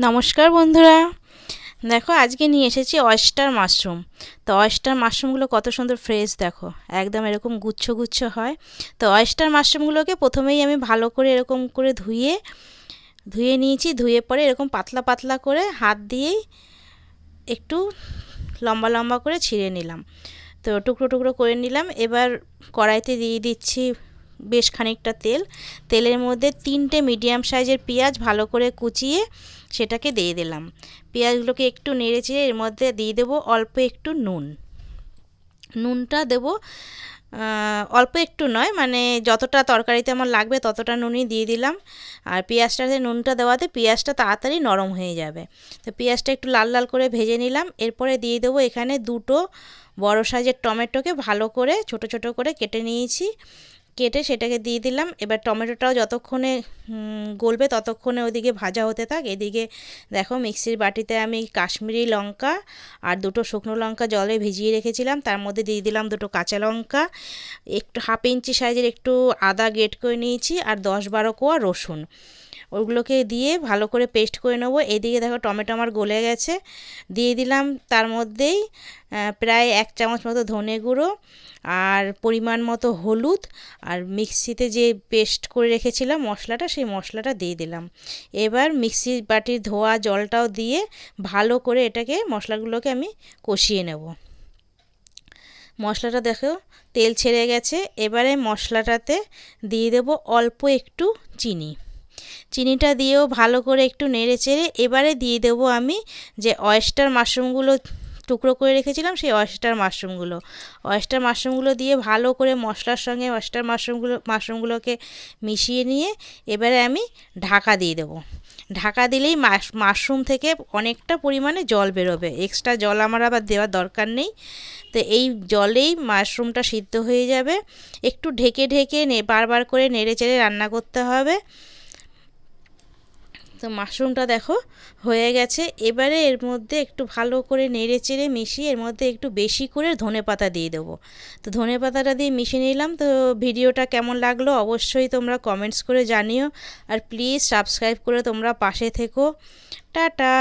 নমস্কার বন্ধুরা, দেখো আজকে নিয়ে এসেছি অয়েস্টার মাশরুম। তো অয়েস্টার মাশরুমগুলো কত সুন্দর ফ্রেশ, দেখো একদম এরকম গুচ্ছ গুচ্ছ হয়। তো অয়েস্টার মাশরুমগুলোকে প্রথমেই আমি ভালো করে এরকম করে ধুয়ে নিয়েছি। ধুয়ে পরে এরকম পাতলা পাতলা করে হাত দিয়েই একটু লম্বা লম্বা করে ছিঁড়ে নিলাম। তো টুকরো টুকরো করে নিলাম। এবার কড়াইতে দিয়ে দিচ্ছি বেশ খানিকটা তেল। তেলের মধ্যে 3টে মিডিয়াম সাইজের পেঁয়াজ ভালো করে কুচিয়ে সেটাকে দিয়ে দিলাম। পেঁয়াজগুলোকে একটু নেড়ে চেড়ে এর মধ্যে দিয়ে দেবো অল্প একটু নুনটা দেবো অল্প একটু নয়, মানে যতটা তরকারিতে আমার লাগবে ততটা নুনই দিয়ে দিলাম। আর পেঁয়াজটাতে নুনটা দেওয়াতে পেঁয়াজটা তাড়াতাড়ি নরম হয়ে যাবে। তো পেঁয়াজটা একটু লাল লাল করে ভেজে নিলাম। এরপরে দিয়ে দেবো এখানে 2টো বড় সাইজের টমেটোকে ভালো করে ছোট ছোট করে কেটে নিয়েছি। কেটে সেটাকে দিয়ে দিলাম। এবার টমেটোটাও যতক্ষণে গলবে ততক্ষণে ওদিকে ভাজা হতে থাক। এদিকে দেখো মিক্সির বাটিতে আমি কাশ্মীরি লঙ্কা আর 2টো শুকনো লঙ্কা জলে ভিজিয়ে রেখেছিলাম, তার মধ্যে দিয়ে দিলাম 2টো কাঁচা লঙ্কা, একটু 1/2 ইঞ্চি সাইজের একটু আদা গ্রেট করে নিয়েছি, আর 10-12 কোয়া রসুন। ওগুলোকে দিয়ে ভালো করে পেস্ট করে নেবো। এইদিকে দেখো টমেটো আমার গলে গেছে। দিয়ে দিলাম তার মধ্যেই প্রায় 1 চামচ মতো ধনে গুঁড়ো আর পরিমাণ মতো হলুদ, আর মিক্সিতে যে পেস্ট করে রেখেছিলাম মশলাটা, সেই মশলাটা দিয়ে দিলাম। এবার মিক্সির বাটির ধোয়া জলটাও দিয়ে ভালো করে এটাকে মশলাগুলোকে আমি কষিয়ে নেব। মশলাটা দেখো তেল ছেড়ে গেছে। এবারে মশলাটাতে দিয়ে দেবো অল্প একটু চিনি। চিনিটা দিয়েও ভালো করে একটু নেড়ে চেড়ে এবারে দিয়ে দেবো আমি যে অয়েস্টার মাশরুমগুলো টুকরো করে রেখেছিলাম, সেই অয়েস্টার মাশরুমগুলো দিয়ে ভালো করে মশলার সঙ্গে অয়েস্টার মাশরুমগুলোকে মিশিয়ে নিয়ে এবারে আমি ঢাকা দিয়ে দেবো। ঢাকা দিলেই মাশরুম থেকে অনেকটা পরিমাণে জল বেরোবে, এক্সট্রা জল আমার আবার দেওয়ার দরকার নেই। তো এই জলেই মাশরুমটা সিদ্ধ হয়ে যাবে। একটু ঢেকে ঢেকে বারবার করে নেড়ে চেড়ে রান্না করতে হবে। তো মাশরুমটা দেখো হয়ে গেছে। এবারে এর মধ্যে একটু ভালো করে নেড়ে চেড়ে মিশিয়ে এর মধ্যে একটু বেশি করে ধনেপাতা দিয়ে দেবো। তো ধনেপাতাটা দিয়ে মিশিয়ে নিলাম। তো ভিডিওটা কেমন লাগলো অবশ্যই তোমরা কমেন্টস করে জানিও, আর প্লিজ সাবস্ক্রাইব করে তোমরা পাশে থেকো। টাটা।